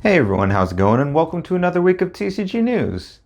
Hey everyone, how's it going? And welcome to another week of TCG News.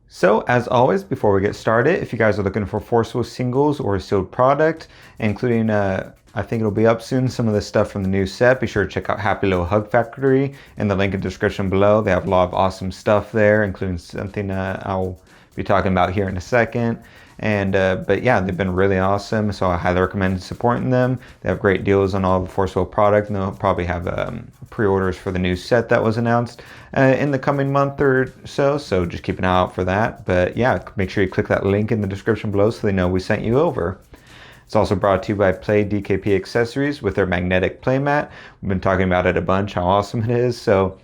So, as always, before we get started, if you guys are looking for forceful singles or a sealed product, including, I think it'll be up soon, some of the stuff from the new set, be sure to check out Happy Little Hug Factory in the link in the description below. They have a lot of awesome stuff there, including something I'll be talking about here in a second. But yeah, they've been really awesome, so I highly recommend supporting them. They have great deals on all the Forceful product, and they'll probably have pre-orders for the new set that was announced in the coming month or so just keep an eye out for that. But yeah, make sure you click that link in the description below so they know we sent you over. It's also brought to you by Play DKP Accessories with their magnetic playmat. We've been talking about it a bunch, how awesome it is, so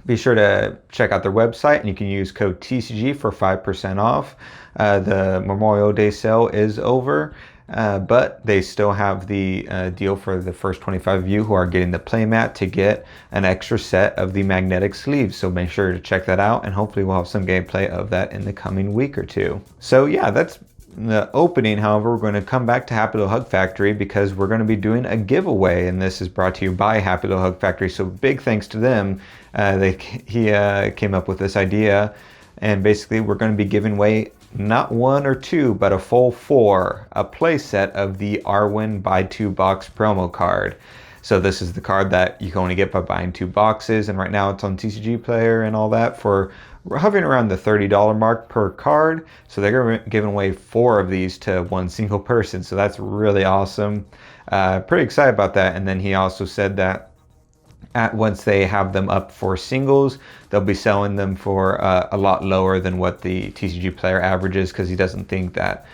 be sure to check out their website, and you can use code TCG for 5% off. The Memorial Day sale is over, but they still have the deal for the first 25 of you who are getting the playmat to get an extra set of the magnetic sleeves. So make sure to check that out, and hopefully we'll have some gameplay of that in the coming week or two. So yeah, that's the opening. However, we're going to come back to Happy Little Hug Factory because we're going to be doing a giveaway, and this is brought to you by Happy Little Hug Factory. So big thanks to them. He came up with this idea, and basically we're going to be giving away not one or two, but a full 4, a play set of the Arwyn buy 2 box promo card. So this is the card that you can only get by buying 2 boxes, and right now it's on TCG Player and all that for hovering around the $30 mark per card. So they're giving away 4 of these to one single person, so that's really awesome. Pretty excited about that. And then he also said that once they have them up for singles, they'll be selling them for a lot lower than what the TCG Player averages, because he doesn't think that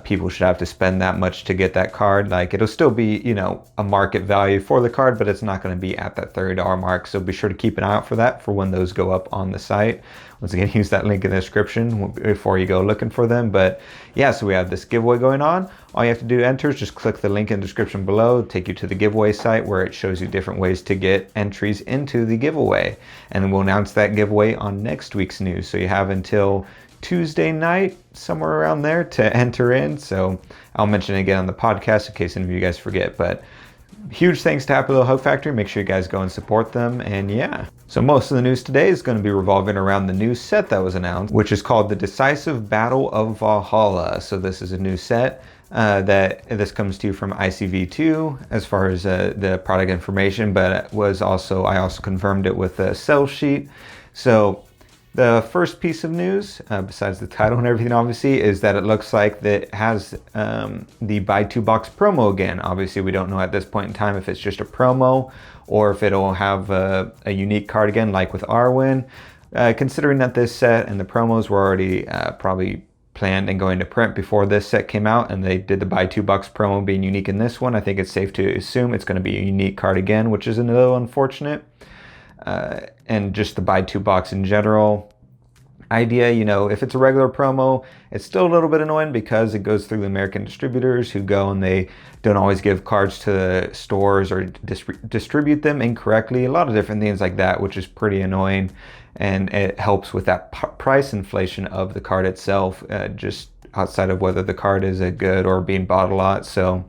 people should have to spend that much to get that card. Like, it'll still be, you know, a market value for the card, but it's not going to be at that $30 mark. So be sure to keep an eye out for that for when those go up on the site. Once again, use that link in the description before you go looking for them. But yeah, so we have this giveaway going on. All you have to do to enter is just click the link in the description below, take you to the giveaway site where it shows you different ways to get entries into the giveaway. And then we'll announce that giveaway on next week's news. So you have until Tuesday night, somewhere around there, to enter in. So I'll mention it again on the podcast in case any of you guys forget. But huge thanks to Happy Little Hug Factory. Make sure you guys go and support them. And yeah, so most of the news today is going to be revolving around the new set that was announced, which is called the Decisive Battle of Valhalla. So this is a new set this comes to you from ICV2 as far as the product information, but I also confirmed it with a sell sheet. So the first piece of news, besides the title and everything, obviously, is that it looks like that it has the buy 2 box promo again. Obviously, we don't know at this point in time if it's just a promo or if it'll have a unique card again, like with Arwyn. Considering that this set and the promos were already probably planned and going to print before this set came out, and they did the buy 2 box promo being unique in this one, I think it's safe to assume it's going to be a unique card again, which is a little unfortunate. And just the buy 2 box in general idea, you know, if it's a regular promo, it's still a little bit annoying because it goes through the American distributors who go and they don't always give cards to the stores or distribute them incorrectly, a lot of different things like that, which is pretty annoying. And it helps with that price inflation of the card itself, just outside of whether the card is a good or being bought a lot. So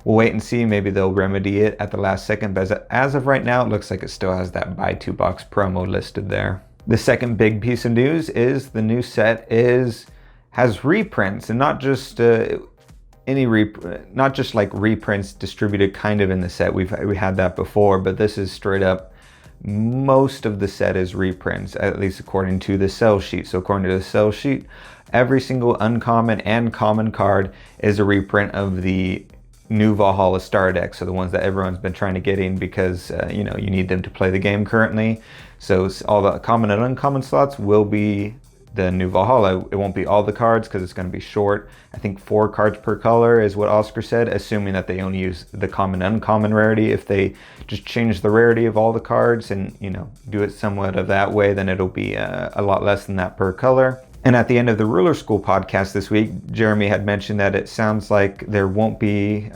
we'll wait and see. Maybe they'll remedy it at the last second, but as of right now, it looks like it still has that buy 2 box promo listed there. The second big piece of news is the new set has reprints, and not just not just like reprints distributed kind of in the set. We had that before, but this is straight up. Most of the set is reprints, at least according to the sell sheet. So according to the sell sheet, every single uncommon and common card is a reprint of the new Valhalla Star deck. So the ones that everyone's been trying to get in because you know, you need them to play the game currently. So all the common and uncommon slots will be the new Valhalla. It won't be all the cards because it's going to be short. I think 4 cards per color is what Oscar said, assuming that they only use the common and uncommon rarity. If they just change the rarity of all the cards and, you know, do it somewhat of that way, then it'll be a lot less than that per color. And at the end of the Ruler School podcast this week, Jeremy had mentioned that it sounds like there will be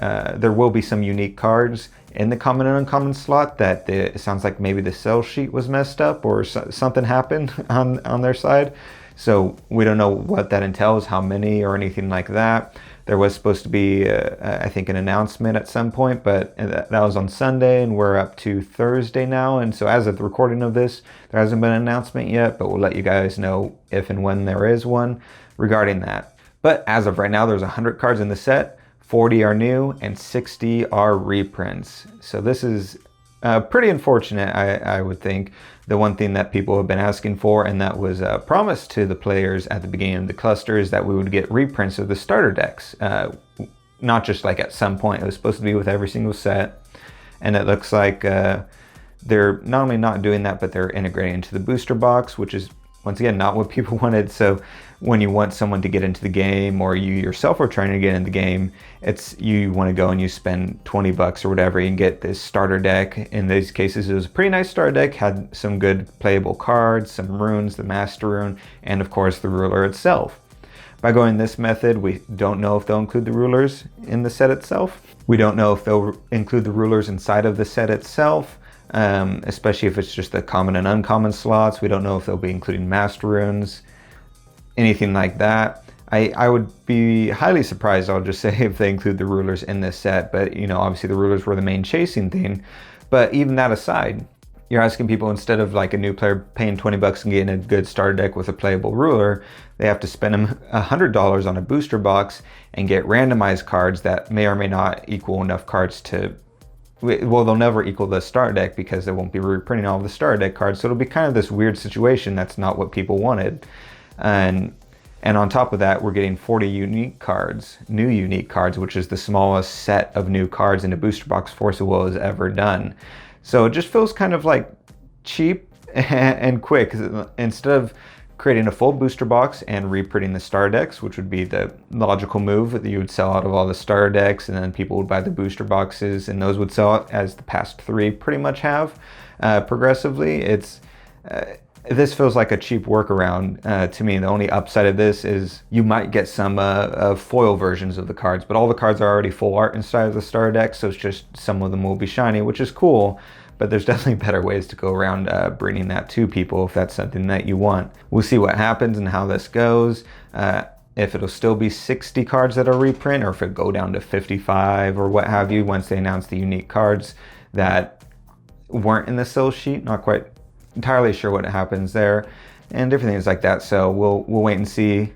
some unique cards in the common and uncommon slot, that it sounds like maybe the sell sheet was messed up or something happened on their side. So we don't know what that entails, how many or anything like that. There was supposed to be, I think, an announcement at some point, but that was on Sunday, and we're up to Thursday now. And so as of the recording of this, there hasn't been an announcement yet, but we'll let you guys know if and when there is one regarding that. But as of right now, there's 100 cards in the set, 40 are new, and 60 are reprints. So this is pretty unfortunate, I would think. The one thing that people have been asking for, and that was promised to the players at the beginning of the cluster, is that we would get reprints of the starter decks. Not just like at some point, it was supposed to be with every single set. And it looks like they're not only not doing that, but they're integrating into the booster box, which is, once again, not what people wanted. So when you want someone to get into the game, or you yourself are trying to get in the game, you want to go and you spend 20 bucks or whatever, you can get this starter deck. In these cases, it was a pretty nice starter deck, had some good playable cards, some runes, the master rune, and of course the ruler itself. By going this method, we don't know if they'll include the rulers in the set itself. We don't know if they'll include the rulers inside of the set itself. Especially if it's just the common and uncommon slots. We don't know if they'll be including master runes, anything like that. I would be highly surprised, I'll just say, if they include the rulers in this set. But, you know, obviously the rulers were the main chasing thing. But even that aside, you're asking people, instead of like a new player paying 20 bucks and getting a good starter deck with a playable ruler, they have to spend them $100 on a booster box and get randomized cards that may or may not equal enough cards to... Well, they'll never equal the starter deck because they won't be reprinting all of the starter deck cards. So it'll be kind of this weird situation that's not what people wanted. And on top of that, we're getting 40 unique cards, new unique cards, which is the smallest set of new cards in a booster box Force of Will has ever done. So it just feels kind of like cheap and quick. Instead of creating a full booster box and reprinting the starter decks, which would be the logical move, that you would sell out of all the starter decks and then people would buy the booster boxes, and those would sell out as the past three pretty much have progressively. This feels like a cheap workaround to me. The only upside of this is you might get some foil versions of the cards, but all the cards are already full art inside of the starter deck, so it's just some of them will be shiny, which is cool. But there's definitely better ways to go around bringing that to people if that's something that you want. We'll see what happens and how this goes. If it'll still be 60 cards that are reprint, or if it'll go down to 55 or what have you once they announce the unique cards that weren't in the sales sheet. Not quite entirely sure what happens there, and different things like that. So we'll wait and see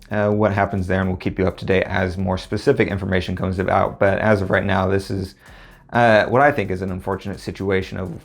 what happens there, and we'll keep you up to date as more specific information comes about. But as of right now, this is what I think is an unfortunate situation of,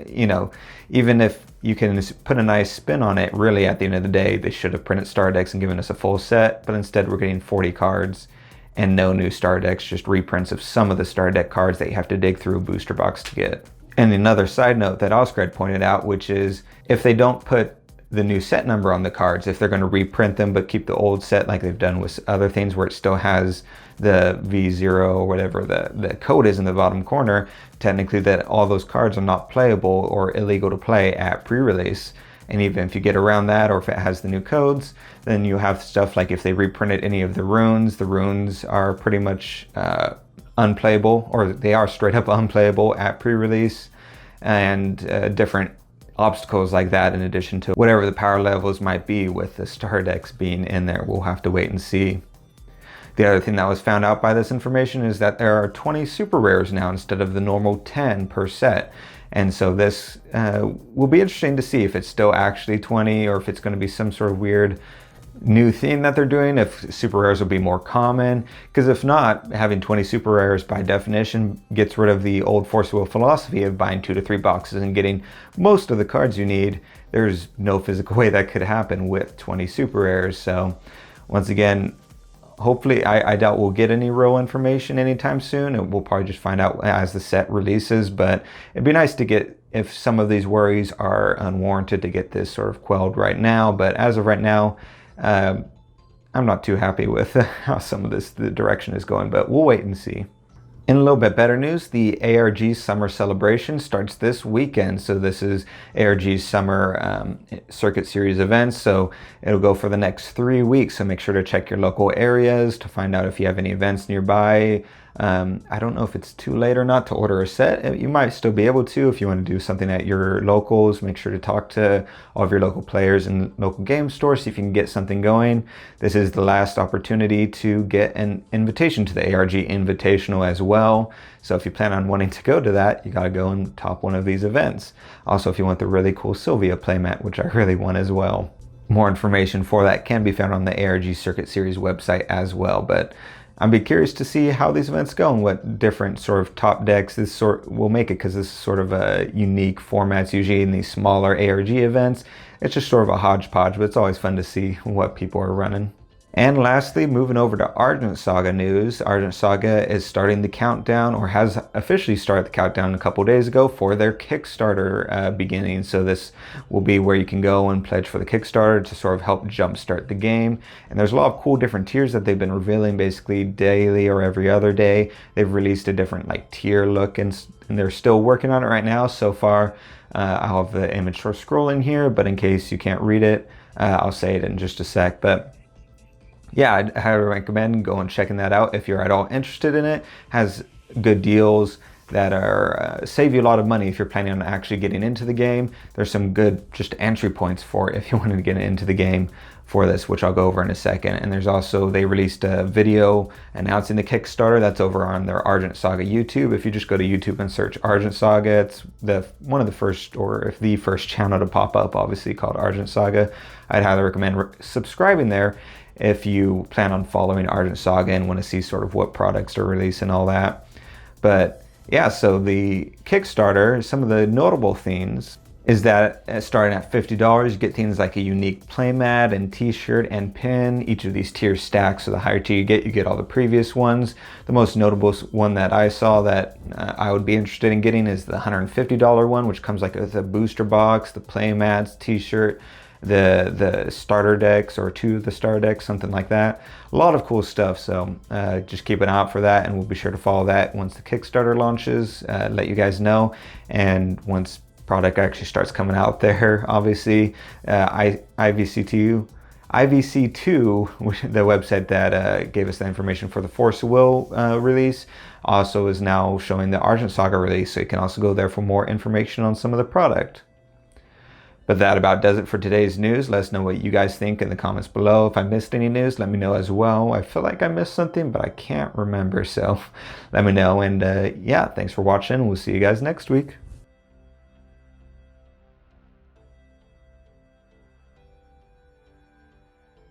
you know, even if you can put a nice spin on it, really at the end of the day, they should have printed starter decks and given us a full set, but instead we're getting 40 cards and no new starter decks, just reprints of some of the starter deck cards that you have to dig through a booster box to get. And another side note that Oscar had pointed out, which is if they don't put the new set number on the cards, if they're going to reprint them but keep the old set like they've done with other things where it still has the V0 or whatever the code is in the bottom corner, technically that all those cards are not playable or illegal to play at pre-release. And even if you get around that, or if it has the new codes, then you have stuff like if they reprinted any of the runes are pretty much unplayable, or they are straight up unplayable at pre-release, and different obstacles like that, in addition to whatever the power levels might be with the star decks being in there. We'll have to wait and see. The other thing that was found out by this information is that there are 20 super rares now instead of the normal 10 per set. And so this will be interesting to see if it's still actually 20, or if it's going to be some sort of weird new theme that they're doing, if super rares will be more common. Because if not, having 20 super rares by definition gets rid of the old Force of Will philosophy of buying 2 to 3 boxes and getting most of the cards you need. There's no physical way that could happen with 20 super rares. So once again, hopefully, I doubt we'll get any real information anytime soon, and we'll probably just find out as the set releases. But it'd be nice to get, if some of these worries are unwarranted, to get this sort of quelled right now. But as of right now, I'm not too happy with how some of the direction is going, but we'll wait and see. In a little bit better news, the ARG Summer Celebration starts this weekend. So this is ARG's Summer Circuit Series events. So it'll go for the next 3 weeks. So make sure to check your local areas to find out if you have any events nearby. I don't know if it's too late or not to order a set. You might still be able to if you want to do something at your locals. Make sure to talk to all of your local players and local game stores, see if you can get something going. This is the last opportunity to get an invitation to the ARG Invitational as well. So if you plan on wanting to go to that, you got to go and top one of these events. Also, if you want the really cool Sylvia playmat, which I really want as well. More information for that can be found on the ARG Circuit Series website as well. But I'd be curious to see how these events go and what different sort of top decks this sort will make it, because this is sort of a unique formats usually in these smaller ARG events. It's just sort of a hodgepodge, but it's always fun to see what people are running. And lastly, moving over to Argent Saga news. Argent Saga is starting the countdown, or has officially started the countdown a couple days ago for their Kickstarter beginning. So this will be where you can go and pledge for the Kickstarter to sort of help jumpstart the game. And there's a lot of cool different tiers that they've been revealing basically daily or every other day. They've released a different like tier look, and they're still working on it right now. So far, I'll have the image for scrolling here, but in case you can't read it, I'll say it in just a sec. But yeah, I'd highly recommend going and checking that out if you're at all interested in it. Has good deals that are save you a lot of money if you're planning on actually getting into the game. There's some good just entry points for it if you wanted to get into the game for this, which I'll go over in a second. And there's also, they released a video announcing the Kickstarter that's over on their Argent Saga YouTube. If you just go to YouTube and search Argent Saga, it's one of the first, or if the first channel to pop up, obviously, called Argent Saga. I'd highly recommend subscribing there if you plan on following Argent Saga and want to see sort of what products are released and all that. But yeah, so the Kickstarter, some of the notable things is that starting at $50, you get things like a unique playmat and t-shirt and pin. Each of these tiers stack, so the higher tier you get all the previous ones. The most notable one that I saw that I would be interested in getting is the $150 one, which comes like with a booster box, the playmats, t-shirt, the starter decks, or two of the starter decks, something like that. A lot of cool stuff, so just keep an eye out for that, and we'll be sure to follow that once the Kickstarter launches, let you guys know. And once product actually starts coming out there, obviously, IVC2, the website that gave us the information for the Force of Will release, also is now showing the Argent Saga release, so you can also go there for more information on some of the product. But that about does it for today's news. Let us know what you guys think in the comments below. If I missed any news, let me know as well. I feel like I missed something, but I can't remember, so let me know. And yeah, thanks for watching. We'll see you guys next week.